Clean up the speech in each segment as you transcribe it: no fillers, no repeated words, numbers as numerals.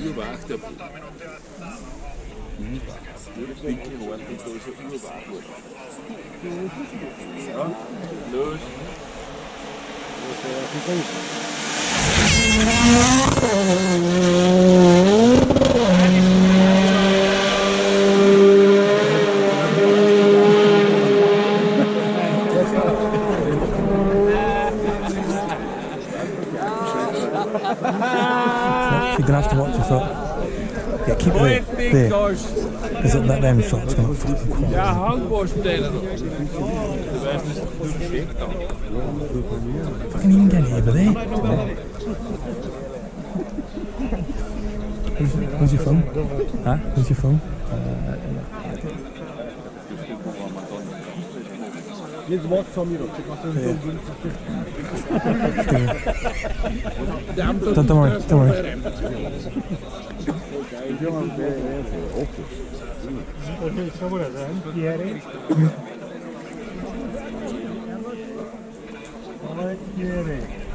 Uurwaag, dat het winkel wordt niet door zo'n uurwaag wordt. Ja, leuk. You're gonna have to watch this up. Yeah, keep it there. Is it that them shots gonna fucking crawl? Ja, hangboorstelen. De wijs is door de shake dan. Fucking even get over there. Where's your phone? Huh? Where's your phone? Niet wat van hier op. Ik was Don't worry, don't worry.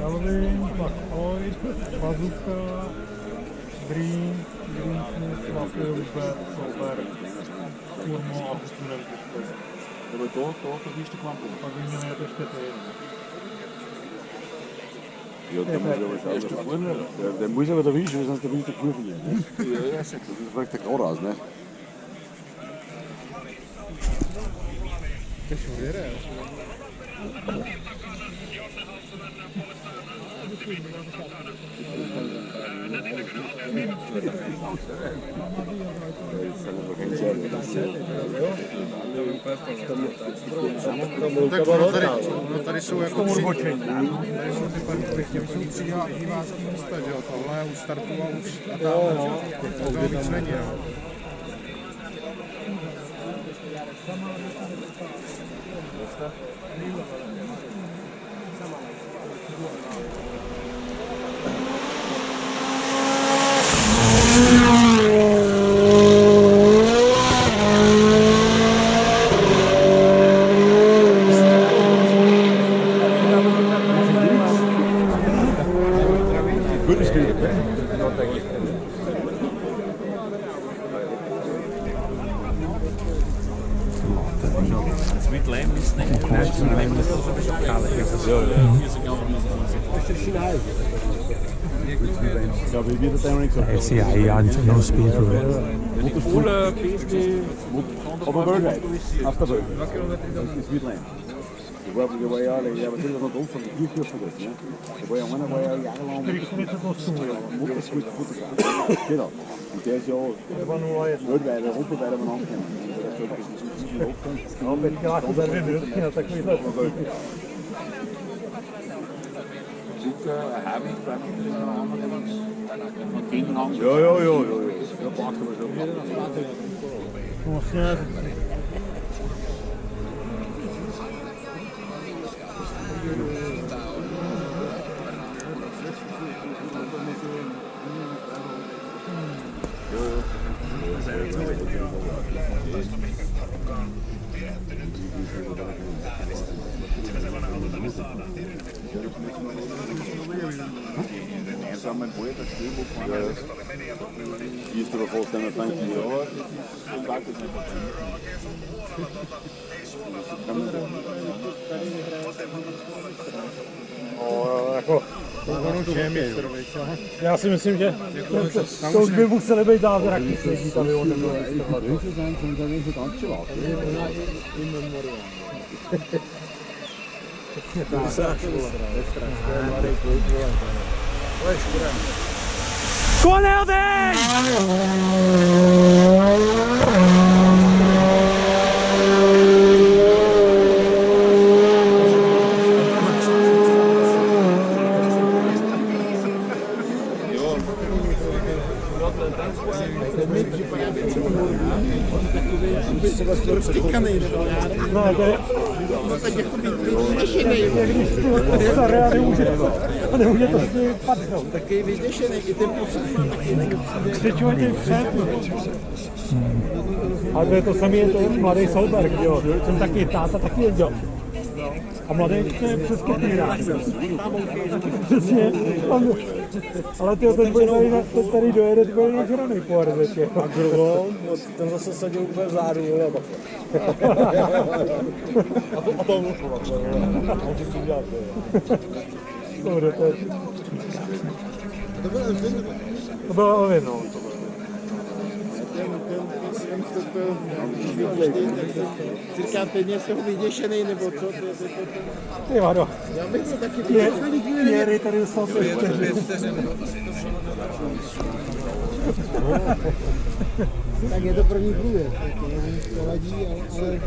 Alvin, McCoy, Bazooka, Green, Greensmith, Wafelberg, Solberg, Kurmo, Afsturen. Dat wordt toch de eerste kwam. Ja, dan moeten we de wiezen, we zijn de wiezen proeven. Ja, zeker. Dat werkt de groot als, hè? Dat is weer, hè? Tady jsou jako tři divácký místa, že jo, tohle už startoval už a tam víc není, jo. Sweet lamb is Ja, wie wird das eigentlich so? Ja, no speed for it. Op een burger. After burger. Dat is niet lijn. We hebben de way alle, ja, we zullen dat ook van de vuur voor dit, ja. De way aan way alle jarenlang. Moet het goed voeten gaan. Genau. En deze jaar, nooit bij de roepen bij de man kennen. Ja, ben ik graag op de rug, dat ik weet dat. Ja. Dat pakken we zo. Samen met Boyer, dat stuurboek van die is er volgens mij 15 jaar. Jako, já si myslím, že to už by museli být zázraky, když tam je odemno. Go on, Elvin! roztykanej, nebo já nevím. No, to je... No tak jako by vyděšenej. Když to staré a nemůže to s ním padnout. Taky vyděšenej, i ten poslední taky Křičovat je před. Ale to je to samé, je to mladý Solberg, jo. Jsem taky táta, taky jezdil. A mladý to je přes kopírák. Přesně. Ale tyjo, ten tady dojede, ty bude nažranej po RZ. A Grlo, ten zase seděl úplně vzadu, vole, a to Dobre, to je... To bylo ovin, no. Říkám, teď jsem vyděšenej, nebo co? Ty vado. Já bych to taky Pěry tady dostal 5 vteřin. Tak je to první průjezd, to ladí, ale...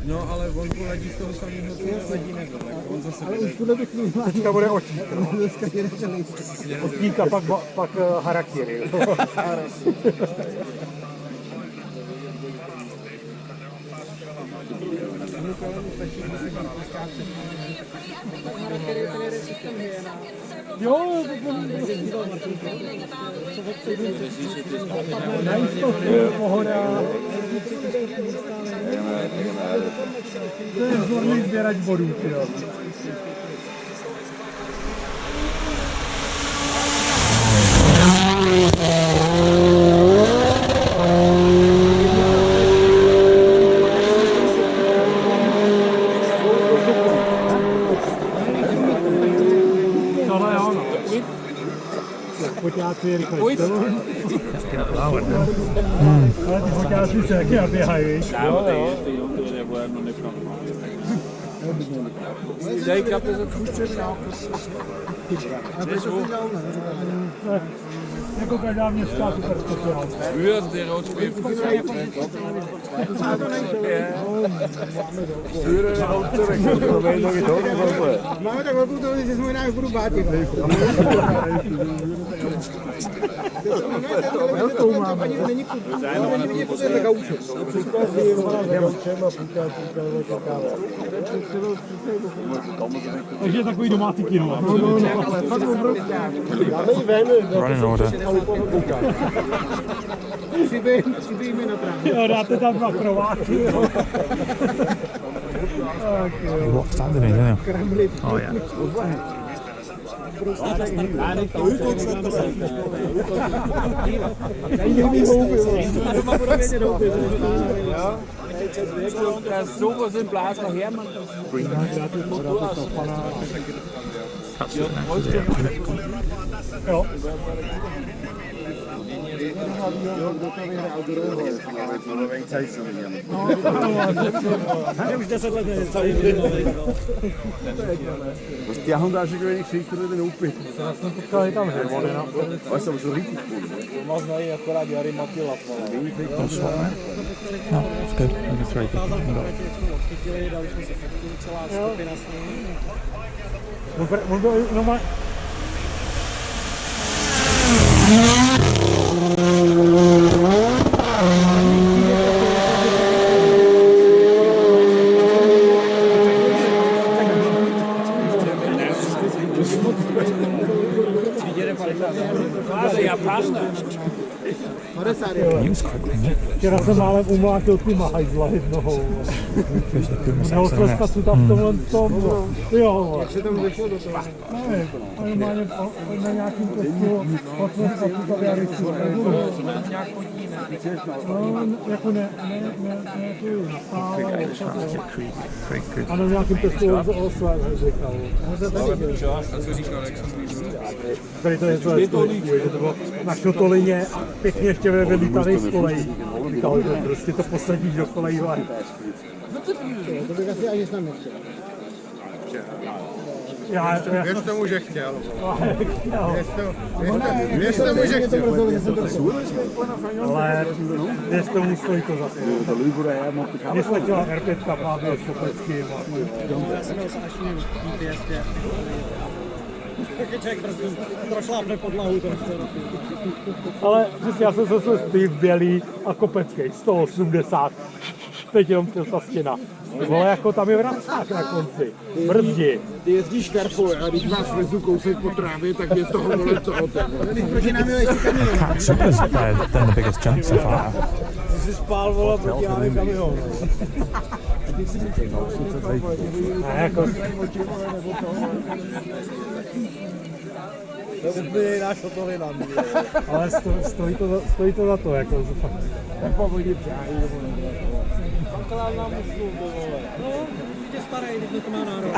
No, ale on poladí z toho samého, co ladí nebo on zase... Ale už tuhle bych měla... Teďka bude očík. Dneska je necelý. Očík a pak harakiri. Jo, na jistotu, pohoda. To je vzorný sběrač bodů, jo. Tohle je ono. Poťáci je rychle stelu. Ale ty poťáci se taky naběhají, víš? Ik heb dus een voetje nou. Jako každá městská superspeciálka. Uur, de roodspeel. Máme tak velkou televizi, že jsme jinak budu bátit. Velkou máme. Ani to není kup. Není vidět, to je tak gaučo. Takže je takový domácí kino. Running order. Přibijme na právě. Jo, dáte tam 2 krováky. What standing in, isn't it? Oh yeah. Zoveel zijn plaats van Herman. That's it now. Jo. Už 10 let je. Die haben da schon wenig geschickt oder den Upi. Já jsem potkal i tam Hermony, no. Weißt du, aber so richtig cool. Možná i akorát Jary Matila. That's what, man. No, that's good. Maybe 3 people. On byl normálně... News quickly, yeah. Včera jsem málem umlátil ty hajzla jednoho. Because they couldn't Měl say jsme so. tam v tomhle tom. Jo, Jak se tam došlo do toho? nevím, normálně na nějakým testu odnesla tu kaviarici. No, jako ne, tu nastále. A na nějakým testu o svém říkal. A co říkal, jak jsem Tady to je to, že to bylo na šotolině a pěkně ještě vedli tady z kolejí. Říkal, že prostě to posadíš do kolejí. To bych asi ani snad nechtěl. Věř tomu, že chtěl. Věř Věř tomu, že chtěl. ale věř tomu, stojí to za to. Mě sletěla R5 právě s Kopeckým. Taky člověk prošlápne podlahu. Ale přesně, já jsem se Steve Bělý a Kopecký, 180. teď jenom ta stěna. Vole, jako tam je vracák na konci. Brzdi. Ty jezdíš karpou a když máš vezu kousek po trávě, tak je z toho vole co o ten. Cat Supers, they're the biggest jump so far. Ty jsi spál, vole, proti námi kamion. A jako... To je úplně náš fotovina. Ale stojí to za to, jako... Po vodě přáhý, Pankalál nám muslu, vole. No, tě starý, když to má nárok.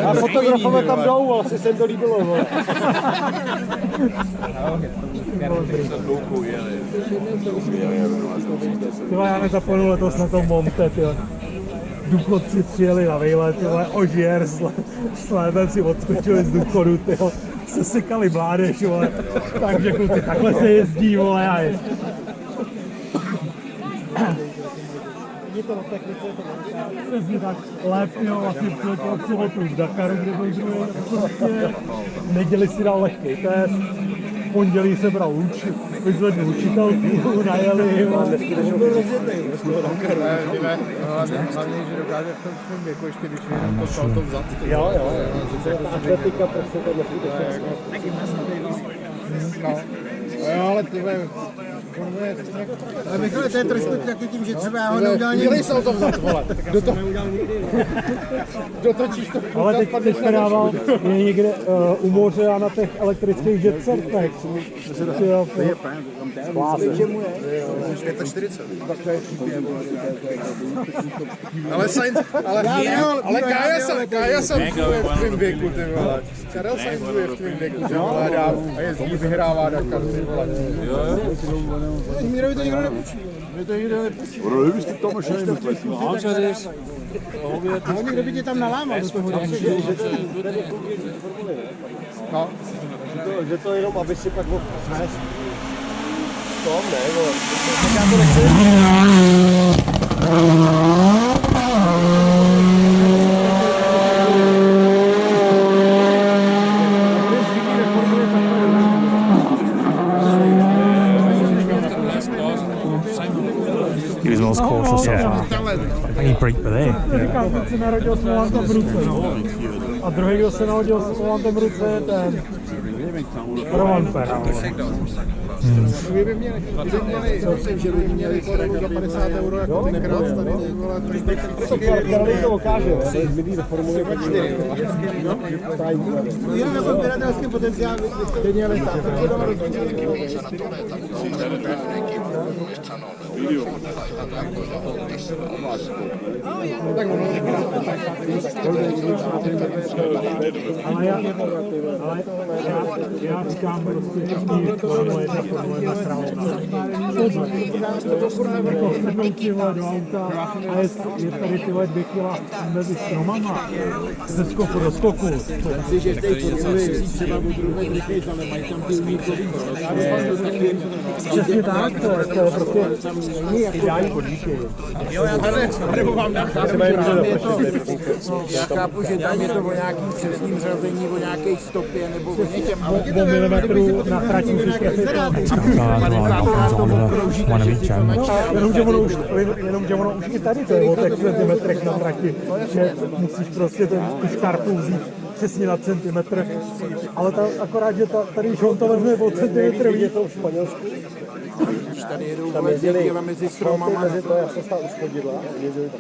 A fotografové tam jdou, ale asi se jim to líbilo. Tyhle, já nezapomenu letos na tom Monte, tyhle. Důchodci přijeli na výlet, tyhle, ožěr, s létem si odskočili z důchodu, tyhle. Sesekali mládež, vole. Takže kluci, takhle se jezdí, vole, a je. Přesně tak, Lépio vlastně přijel toho sobotu z Dakaru, kde byl druhý, prostě neděli si dal lehkej test, v pondělí se bral vyzvedl učitelku, najeli, Hlavně, že dokáže v tom svém věku, ještě když jenom to salto vzat. Jo, atletika prostě to neskutečně. No, ale tyhle... Ale Michale, to je trošku taky tím, že třeba já ho neudělal nikdy. Dělej salto vzat, vole. Dotočíš to. ale teďka dával, je někde u moře a na těch elektrických jetsetech. Ale Kája jsem v tvým věku, ty vole. Karel Sainz je v tvým věku, ty vole, a jezdí, vyhrává Dakar, ty vole. Mírovi to nikdo nepůjčí. Ono nevíš, ty to máš nejmyslet. Ale někdo by tě tam nalámal do toho další. No. Že to jenom, aby si pak mohl snést. Tom ne, vole. He was most cautious so far. I think he braked there. Říkám, že se narodil s volantem v ruce, no. A druhý, kdo se narodil s volantem v ruce, je ten Roman Pera. Kdyby měli, že by měli za 50 € jako tenkrát tady, vole, Karolín to ukáže, ne? Zlivý ve formule 4. Jenom jako piratelský potenciál, stejně ale tak. Ale já říkám prostě vždycky formule 1, formule 2 královna. Jako sednout si vole do auta a je tady tyhle 2 kila mezi stromama ze skoku do skoku. Myslím, že v té formuli třeba budou druhé rychlejší, ale mají tam ty unikový. Přesně tak, to je prostě ideální podmínky. Jo, já tady vám dám. Já chápu, že tam je to o nějakým přesným řazení, o nějaké stopě nebo o něčem, ale O milimetru na trati musíš trefit. Jenomže ono už i tady to je o těch centimetrech na trati, že musíš prostě tu škarpu vzít přesně na centimetr, ale akorát, že tady, když on to vezme o centimetr víc. je to v Španělsku. Když tady jedou Tam jezdili mezi stromama. mezi to, jak se stala uškodidla, jezdili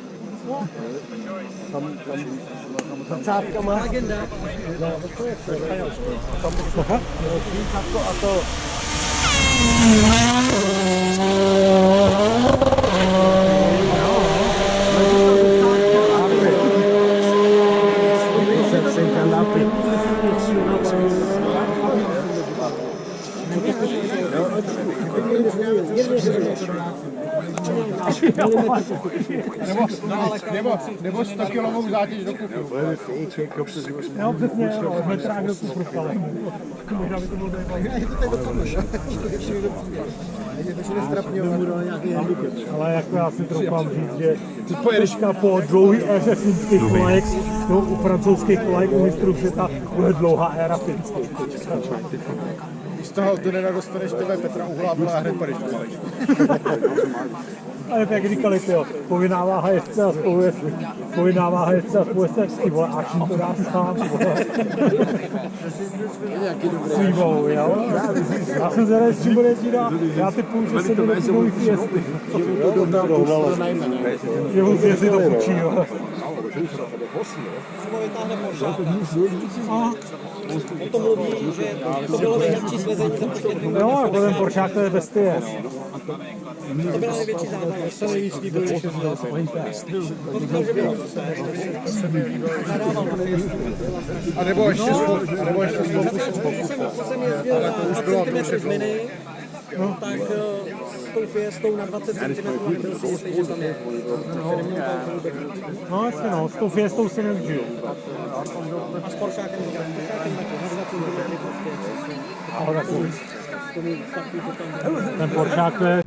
tam začátkama. Legenda. No, to je v Španělsku. Tam začátko a to... Nebo 100 kilovou zátěž do kufru. Jo, přesně, metrák do kufru, ale možná by to bylo ale jako já si troufám říct, že teďka po dlouhý éře finských kolejek, no, u francouzských kolejek u mistrů světa bude dlouhá éra finských. Z toho tunela dostaneš tebe Petra Uhlábila a hned půjdeš do válečky. Ale jak říkali, tyjo, povinná váha jezdce a spolujezdce. Povinná váha jezdce a spolujezdce, ty vole, až jim to dá sám, vole. Svývou, jo? Já jsem zvědavý, s čím bude jezdit a já typuju, že se jdu do týmový fiesty. Že mu si to učí, jo. On to mluví, že to bylo nejhezčí svezení za poslední. Jo, jako ten Poršák to je bestie. To byla největší zábava. To nejvíc líbil, když to říkal, že byl nadával na fiesty. A nebo ještě Co jsem jezdil na 2 cm mini, tak s tou fiestou na 20 cm byl si jistý, že tam je. No jasně no, s tou fiestou si nežiju. A s Poršákem taky, na 20 cm prostě. Ale takový. Ten Poršák to je...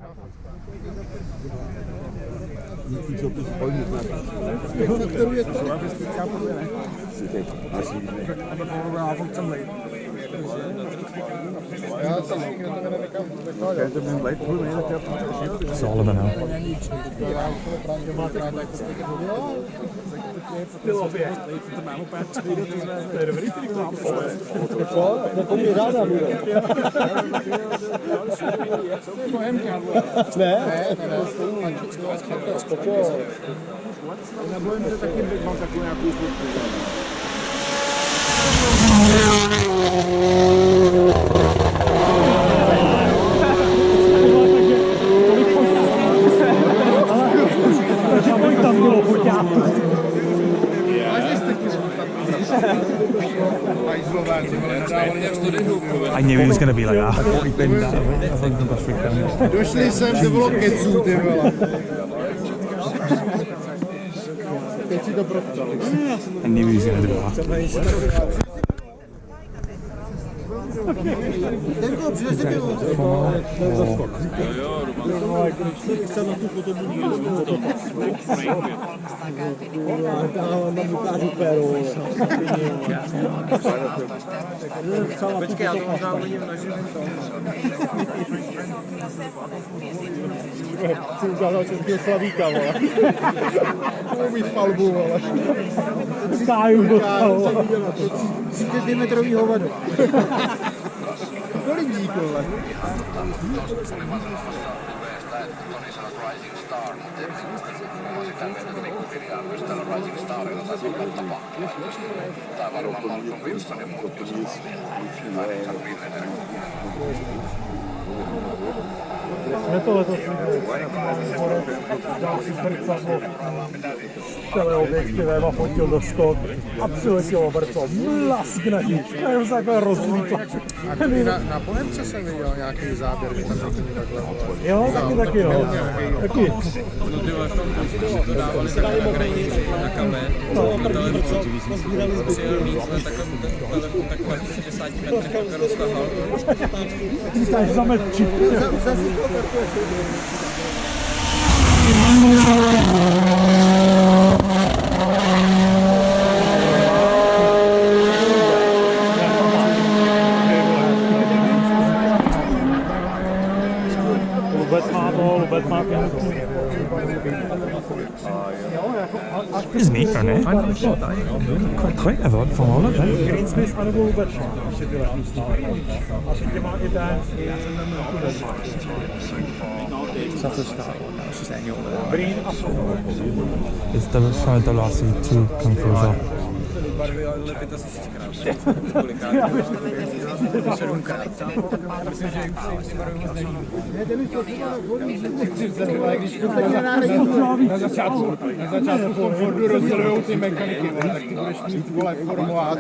It's all over now. nebojím se taky, bych mám takovou nějakou fotku. Kolik tam bylo foťáků? I knew he was going to be like that. Došli sem, to bylo keců, ty vole. Teď si to proptali. I knew he was going to do that. Denko, přinesi pivo. Chce na tu fotobudu. Mám ukážu péru. Počkej, já to možná uvidím na živém. Jsi udělal českého Slavíka, vole. Umí falbu, vole. Stáju dostal. 30 metrový hovado. Kolik dík, vole? Je to letos další zrcadlo teleobjektivem a fotil do skok a přiletělo brco, mlaskne, a jenom se takhle rozlítla. Na Bohemce jsem viděl nějaký záběr, že tam to takhle. Jo, taky jo. Taky. No ty vole, v tom to dávali na kamen, pozbírali zbytky, přijel víc, ale takhle 60 metrů roztahal. Říkáš za metčí. Lubec má It's neat, isn't it? Quite quick, I thought, from all of it. Greensmith anebo Lubec. A teď má i ten... Co to stálo? Green a It's the kind of last two come through as well. barvily 5 000krát. Kolikrát? 7krát. Myslím, že už si barvily moc nelíbí. Na začátku v tom Fordu rozdělujou ty mechaniky, tak ty budeš mít vole formulát.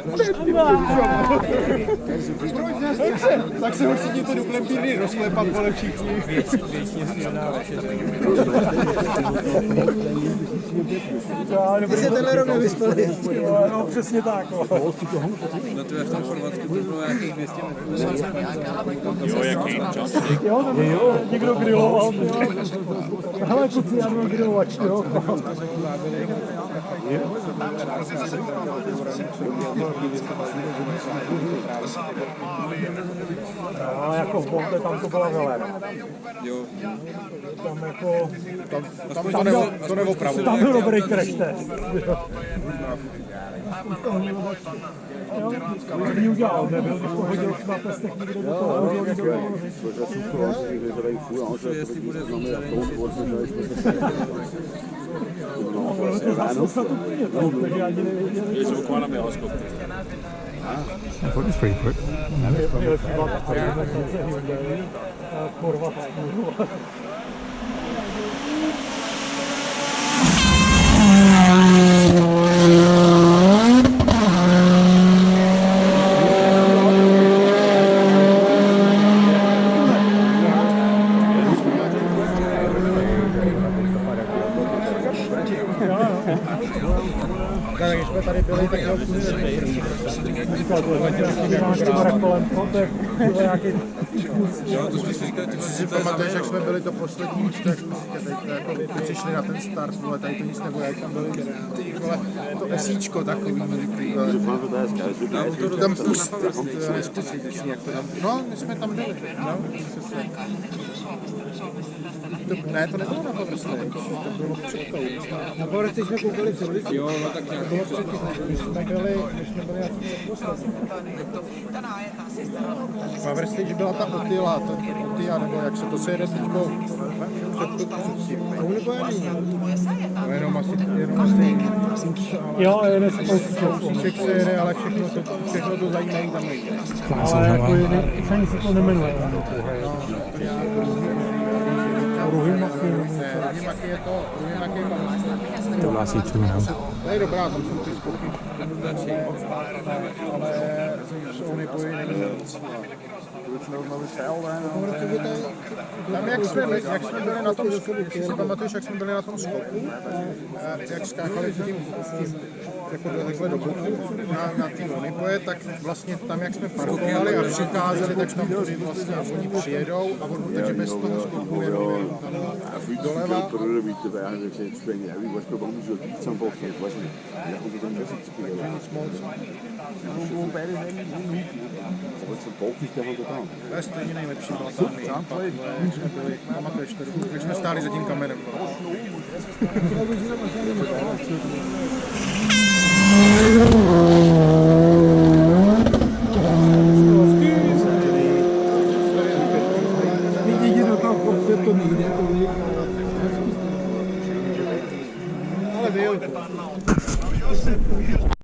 Tak se už si to duplem pírny rozklepat vole všichni. Věčně silná večeře. Ty si tenhle rok nevyspali. No, přesně tak. No to je v tom Chorvatsku, to bylo nějakých 200 metrů. Jo, jaký čas? Jo, někdo griloval. Hele, kluci, já byl grilovač, jo. No, jako v Bonte tam to byla velem. Jo. Tam jako... To neopravdu. Tam byl dobrý crash test. Jo, to udělal, nebyl, když to hodil na testech někde do toho. Jestli bude I thought it was pretty quick. Tak když jsme tady byli, tak říkal, Jo, to jsme si říkali, ty Si pamatuješ, jak jsme byli to poslední účte, jako přišli na ten start, vole, tady to nic nebude, jak tam byli, ty vole, to esíčko takový, ty vole. Tam pust, jak to tam, no, my jsme tam byli, no, ne, to nebylo na Povrstech, to bylo před tou. Na Povrstech jsme koukali v Sovici. Jo, no tak nějak. Bylo před tím, když jsme byli na tom poslední. Powerstage byla ta Otila, nebo jak se to sejde teďko před tím. A on nebo není. No jenom asi jo, jeden spoustu. všech se jede, ale všechno to zajímají tam nejde. Ale jako už ani se to nemenuje. Ruhimaky je to, Ruhimaky je to. To last you 2 now. To je dobrá, tam jsou ty skoky, ale Sony pojí není nic. Tam jak jsme byli na tom skoku, si pamatuješ, jak jsme byli na tom skoku, jak skákali tím jako takhle do boku na té Onipoje, tak vlastně tam, jak jsme parkovali a přicházeli, tak tam vlastně oni přijedou a takže bez toho skoku jenom doleva. Nic moc. To je stejně nejlepší byla tam. Jak jsme byli, pamatuješ to, jak jsme stáli za tím kamenem. Vidíte do toho kopce, to nejde. Ale byl.